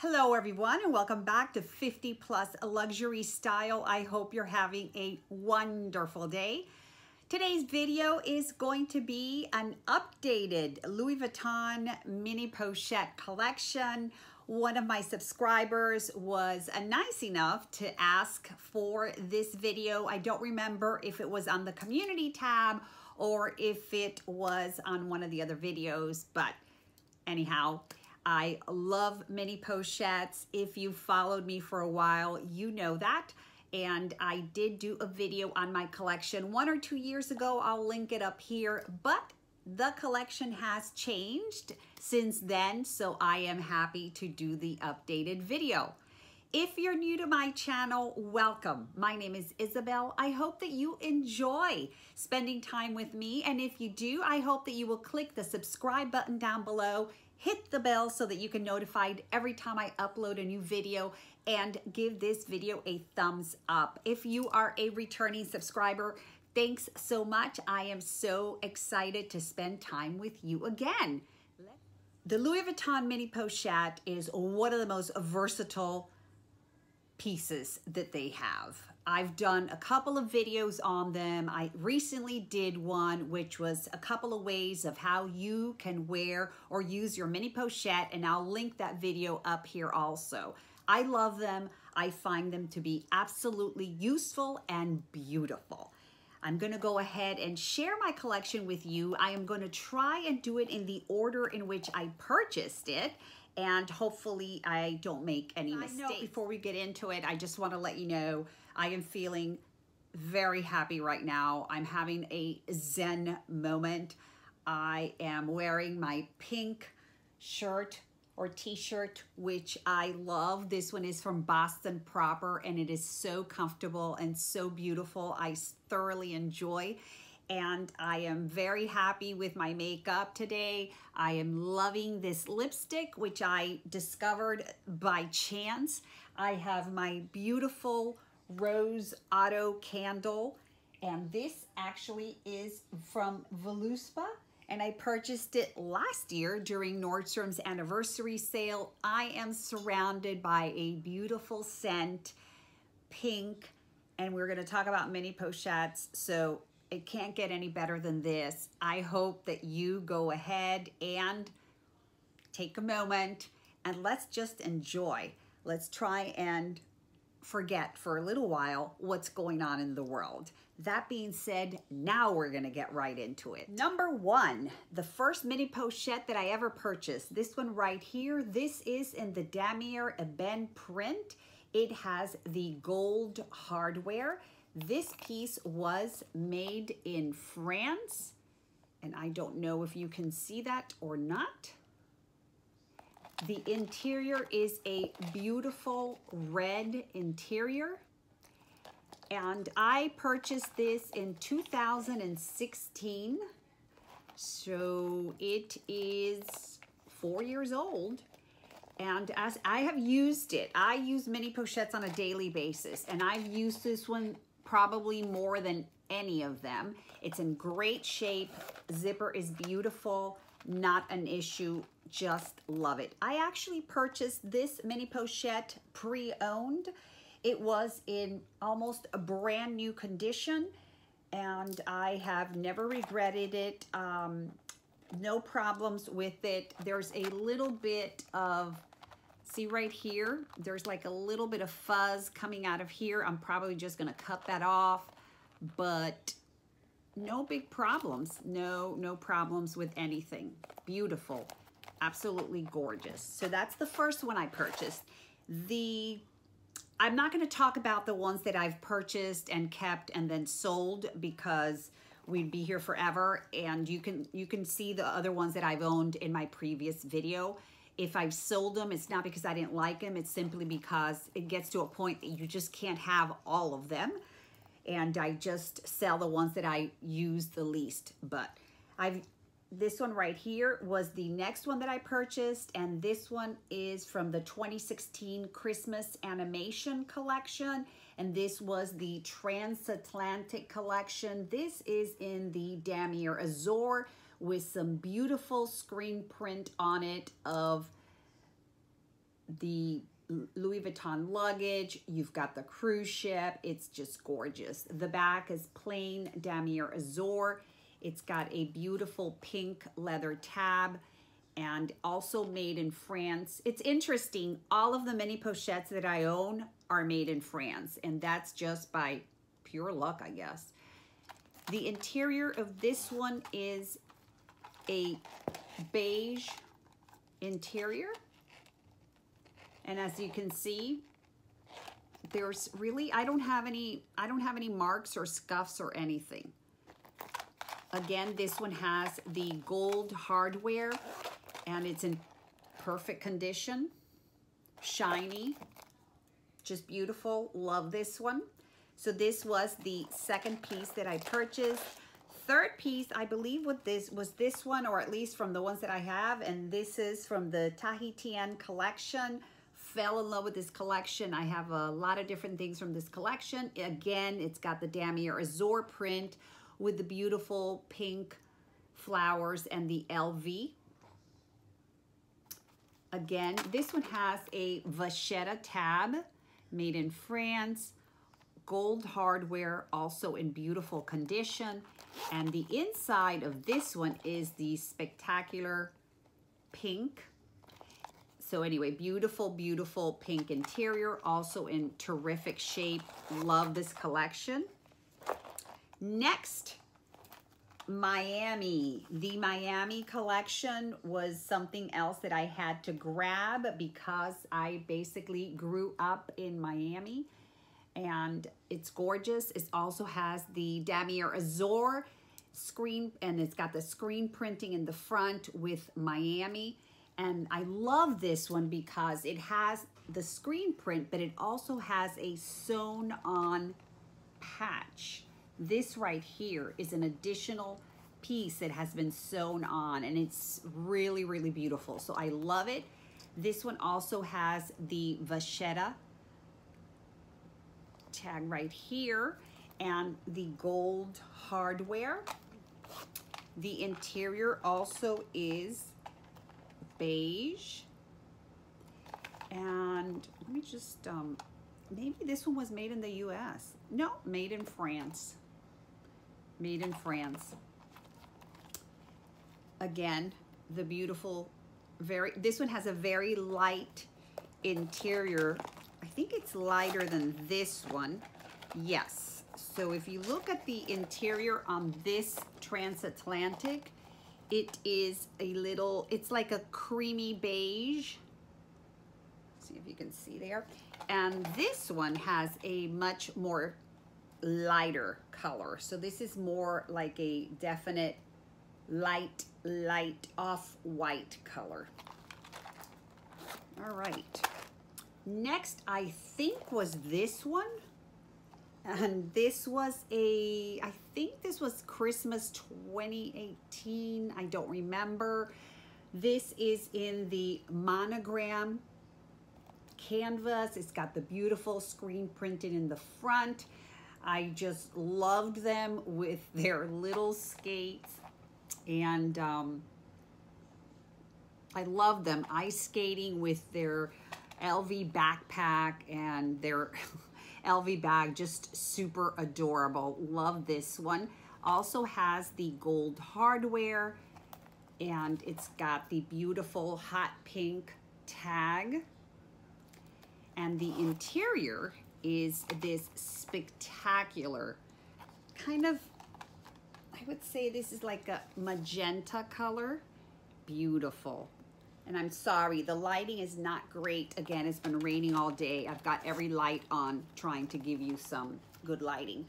Hello everyone and welcome back to 50 Plus Luxury Style. I hope you're having a wonderful day. Today's video is going to be an updated Louis Vuitton mini pochette collection. One of my subscribers was nice enough to ask for this video. I don't remember if it was on the community tab or if it was on one of the other videos, but anyhow, I love mini pochettes. If you followed me for a while, you know that. And I did do a video on my collection 1 or 2 years ago. I'll link it up here, but the collection has changed since then, so I am happy to do the updated video. If you're new to my channel, welcome. My name is Isabel. I hope that you enjoy spending time with me. And if you do, I hope that you will click the subscribe button down below, hit the bell so that you can notified every time I upload a new video, and give this video a thumbs up. If you are a returning subscriber, thanks so much. I am so excited to spend time with you again. The Louis Vuitton mini pochette is one of the most versatile pieces that they have. I've done a couple of videos on them. I recently did one which was a couple of ways of how you can wear or use your mini pochette, and I'll link that video up here also. I love them. I find them to be absolutely useful and beautiful. I'm going to go ahead and share my collection with you. I am going to try and do it in the order in which I purchased it, and hopefully I don't make any mistakes. Before we get into it, I just want to let you know I am feeling very happy right now. I'm having a zen moment. I am wearing my pink shirt or t-shirt, which I love. This one is from Boston Proper, and it is so comfortable and so beautiful. I thoroughly enjoy. And I am very happy with my makeup today. I am loving this lipstick, which I discovered by chance. I have my beautiful rose auto candle, and this actually is from Voluspa, and I purchased it last year during Nordstrom's anniversary sale. I am surrounded by a beautiful scent, pink, and we're gonna talk about mini pochettes, so it can't get any better than this. I hope that you go ahead and take a moment and let's just enjoy. Let's try and forget for a little while what's going on in the world. That being said, now we're gonna get right into it. Number one, the first mini pochette that I ever purchased, this one right here, this is in the Damier Ebene print. It has the gold hardware. This piece was made in France, and I don't know if you can see that or not. The interior is a beautiful red interior, and I purchased this in 2016, so it is 4 years old. And as I have used it, I use mini pochettes on a daily basis, and I've used this one probably more than any of them. It's in great shape. Zipper is beautiful, not an issue, just love it. I actually purchased this mini pochette pre-owned. It was in almost a brand new condition, and I have never regretted it. No problems with it. There's a little bit of, see right here, there's like a little bit of fuzz coming out of here. I'm probably just gonna cut that off, but no big problems. No problems with anything. Beautiful, absolutely gorgeous. So that's the first one I purchased. I'm not gonna talk about the ones that I've purchased and kept and then sold, because we'd be here forever, and you can see the other ones that I've owned in my previous video. If I've sold them, it's not because I didn't like them, it's simply because it gets to a point that you just can't have all of them, and I just sell the ones that I use the least. But this one right here was the next one that I purchased, and this one is from the 2016 Christmas Animation Collection, and this was the Transatlantic Collection. This is in the Damier Azure with some beautiful screen print on it of the Louis Vuitton luggage. You've got the cruise ship. It's just gorgeous. The back is plain damier azure. It's got a beautiful pink leather tab and also made in France. It's interesting. All of the mini pochettes that I own are made in France, and that's just by pure luck, I guess. The interior of this one is a beige interior. And as you can see, there's really, I don't have any marks or scuffs or anything. Again, this one has the gold hardware and it's in perfect condition, shiny, just beautiful. Love this one. So this was the second piece that I purchased. Third piece, I believe what this was this one, or at least from the ones that I have, and this is from the Tahiti Collection. Fell in love with this collection. I have a lot of different things from this collection. Again, it's got the damier azure print with the beautiful pink flowers and the LV. Again, this one has a vachetta tab made in France, gold hardware, also in beautiful condition. And the inside of this one is the spectacular pink. So anyway, beautiful, beautiful pink interior, also in terrific shape. Love this collection. Next, Miami. The Miami collection was something else that I had to grab because I basically grew up in Miami and it's gorgeous. It also has the damier azure screen and it's got the screen printing in the front with Miami. And I love this one because it has the screen print, but it also has a sewn on patch. This right here is an additional piece that has been sewn on and it's really, really beautiful. So I love it. This one also has the vachetta tag right here and the gold hardware. The interior also is beige. And let me just, maybe this one was made in the US. No, made in France. Made in France. Again, the beautiful, this one has a very light interior. I think it's lighter than this one. Yes. So if you look at the interior on this transatlantic, it is a little, it's like a creamy beige. See if you can see there. And this one has a much more lighter color. So this is more like a definite light off-white color. All right. Next, I think was this one. And this was I think this was Christmas 2018. I don't remember. This is in the Monogram canvas. It's got the beautiful screen printed in the front. I just loved them with their little skates. And I love them ice skating with their LV backpack and their LV bag, just super adorable. Love this one. Also has the gold hardware and it's got the beautiful hot pink tag. And the interior is this spectacular kind of, I would say this is like a magenta color. Beautiful. And I'm sorry, the lighting is not great. Again, it's been raining all day. I've got every light on trying to give you some good lighting.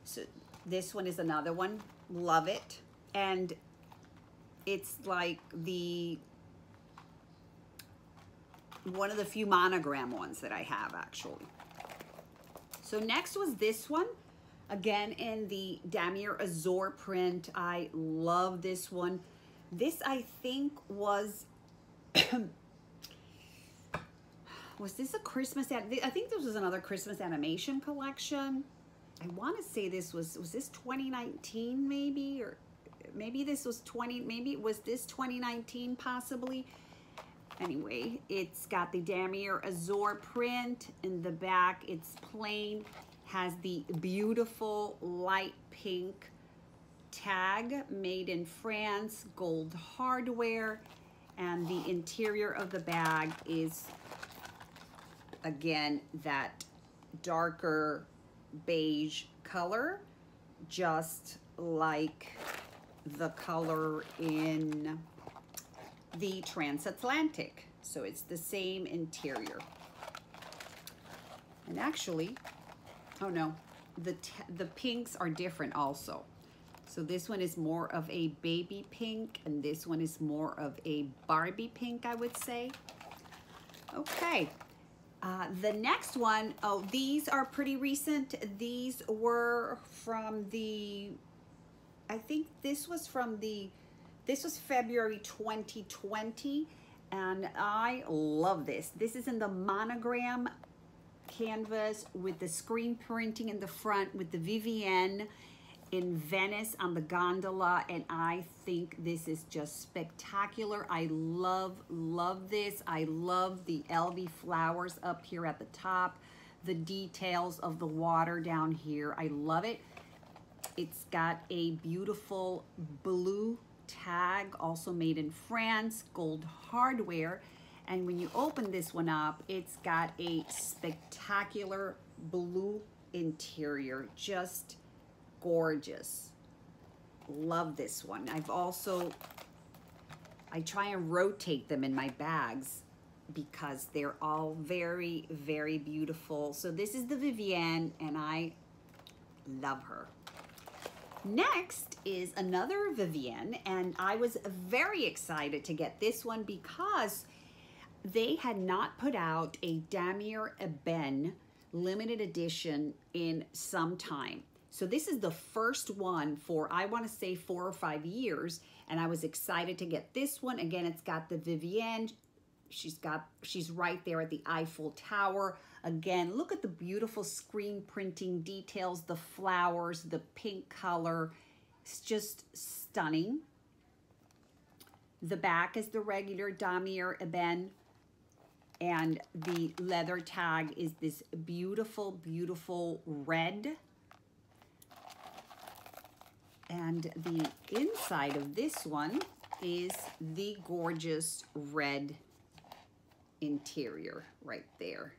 So this one is another one. Love it. And it's like one of the few monogram ones that I have actually. So next was this one. Again, in the damier azure print. I love this one. This I think was was this a Christmas ad? I think this was another Christmas animation collection. I want to say this was this 2019 maybe, or maybe this was maybe it was this 2019 possibly. Anyway, it's got the damier azure print. In the back, it's plain, has the beautiful light pink tag, made in France, gold hardware, and the interior of the bag is, again, that darker beige color, just like the color in the transatlantic. So it's the same interior. And actually, oh no, the pinks are different also. So this one is more of a baby pink, and this one is more of a Barbie pink, I would say. Okay, the next one, oh, these are pretty recent. These were from the, I think this was from the, this was February 2020, and I love this. This is in the monogram canvas with the screen printing in the front with the Vivienne in Venice on the gondola, and I think this is just spectacular. I love this. I love the LV flowers up here at the top, the details of the water down here. I love it. It's got a beautiful blue tag, also made in France, gold hardware. And when you open this one up, it's got a spectacular blue interior, just gorgeous. Love this one. I try and rotate them in my bags because they're all very, very beautiful. So this is the Vivienne, and I love her. Next is another Vivienne, and I was very excited to get this one because they had not put out a Damier Ebene limited edition in some time. So this is the first one for, I want to say, 4 or 5 years, and I was excited to get this one. Again, it's got the Vivienne. She's right there at the Eiffel Tower. Again, look at the beautiful screen printing details, the flowers, the pink color. It's just stunning. The back is the regular Damier Ebene, and the leather tag is this beautiful, beautiful red. And the inside of this one is the gorgeous red interior right there.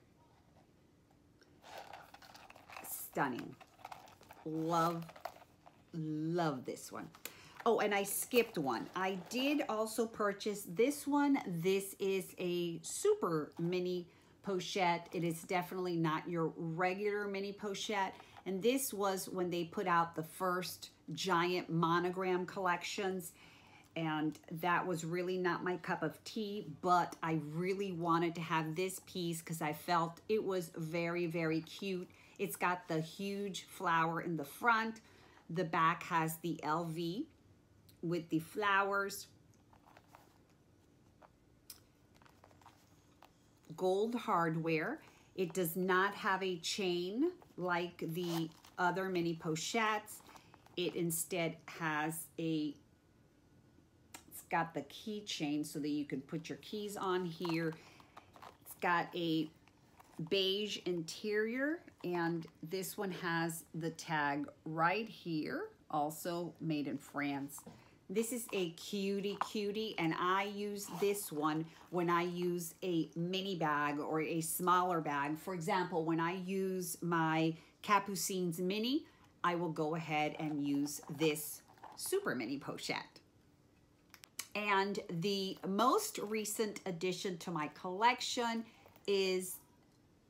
Stunning. Love this one. Oh, and I skipped one. I did also purchase this one. This is a super mini pochette. It is definitely not your regular mini pochette. And this was when they put out the first giant monogram collections. And that was really not my cup of tea, but I really wanted to have this piece because I felt it was very, very cute. It's got the huge flower in the front. The back has the LV with the flowers. Gold hardware. It does not have a chain like the other mini pochettes. It instead has it's got the keychain so that you can put your keys on here. It's got a beige interior, and this one has the tag right here, also made in France. This is a cutie, and I use this one when I use a mini bag or a smaller bag. For example, when I use my Capucines mini, I will go ahead and use this super mini pochette. And the most recent addition to my collection is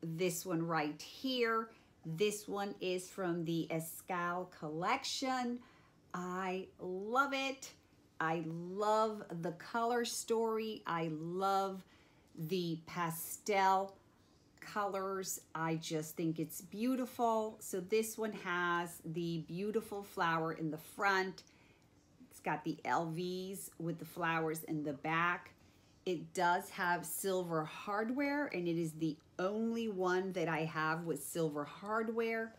this one right here. This one is from the Azure Collection. I love it. I love the color story. I love the pastel colors. I just think it's beautiful. So this one has the beautiful flower in the front. It's got the LVs with the flowers in the back. It does have silver hardware, and it is the only one that I have with silver hardware.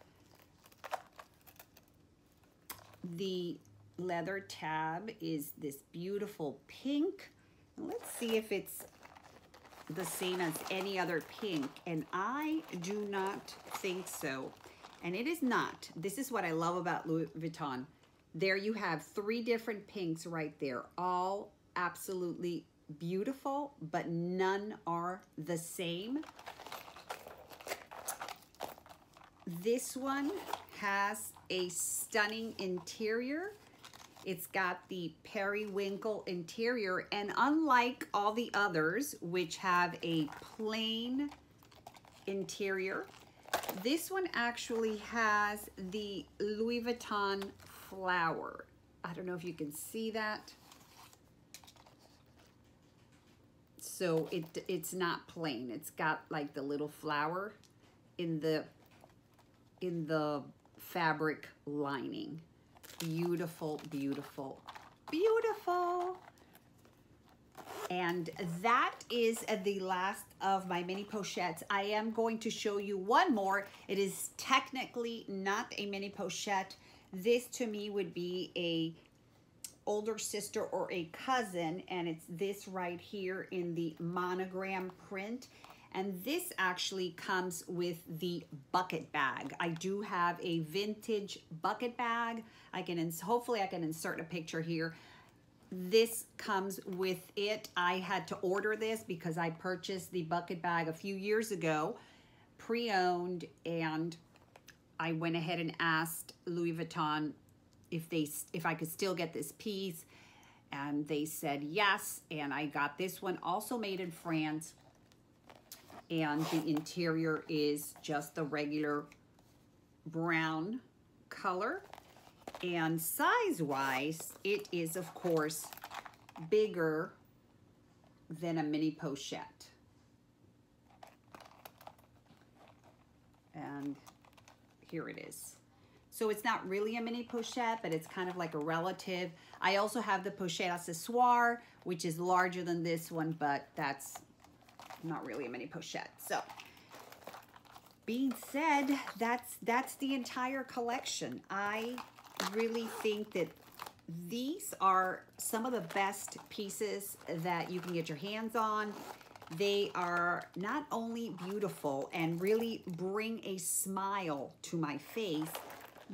The leather tab is this beautiful pink. Let's see if it's the same as any other pink, and I do not think so. And it is not. This is what I love about Louis Vuitton. There you have 3 different pinks right there, all absolutely beautiful, but none are the same. This one has a stunning interior. It's got the periwinkle interior, and unlike all the others, which have a plain interior, this one actually has the Louis Vuitton flower. I don't know if you can see that. So it's not plain. It's got like the little flower in the fabric lining. Beautiful, beautiful, beautiful. And that is the last of my mini pochettes. I am going to show you one more. It is technically not a mini pochette. This to me would be a older sister or a cousin, and it's this right here in the monogram print. And this actually comes with the bucket bag. I do have a vintage bucket bag. Hopefully I can insert a picture here. This comes with it. I had to order this because I purchased the bucket bag a few years ago, pre-owned, and I went ahead and asked Louis Vuitton if I could still get this piece, and they said yes, and I got this one also made in France. And the interior is just the regular brown color. And size-wise, it is, of course, bigger than a mini pochette. And here it is. So it's not really a mini pochette, but it's kind of like a relative. I also have the pochette accessoire, which is larger than this one, but that's not really a mini pochette. So being said, that's the entire collection. I really think that these are some of the best pieces that you can get your hands on. They are not only beautiful and really bring a smile to my face,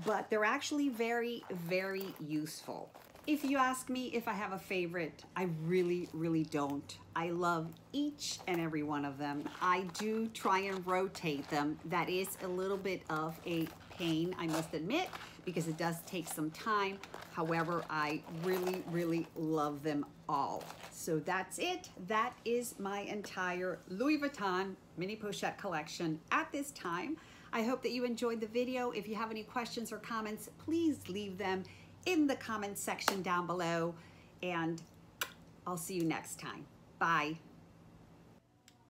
but they're actually very, very useful. If you ask me if I have a favorite, I really, really don't. I love each and every one of them. I do try and rotate them. That is a little bit of a pain, I must admit, because it does take some time. However, I really, really love them all. So that's it. That is my entire Louis Vuitton mini pochette collection at this time. I hope that you enjoyed the video. If you have any questions or comments, please leave them in the comment section down below, and I'll see you next time. Bye.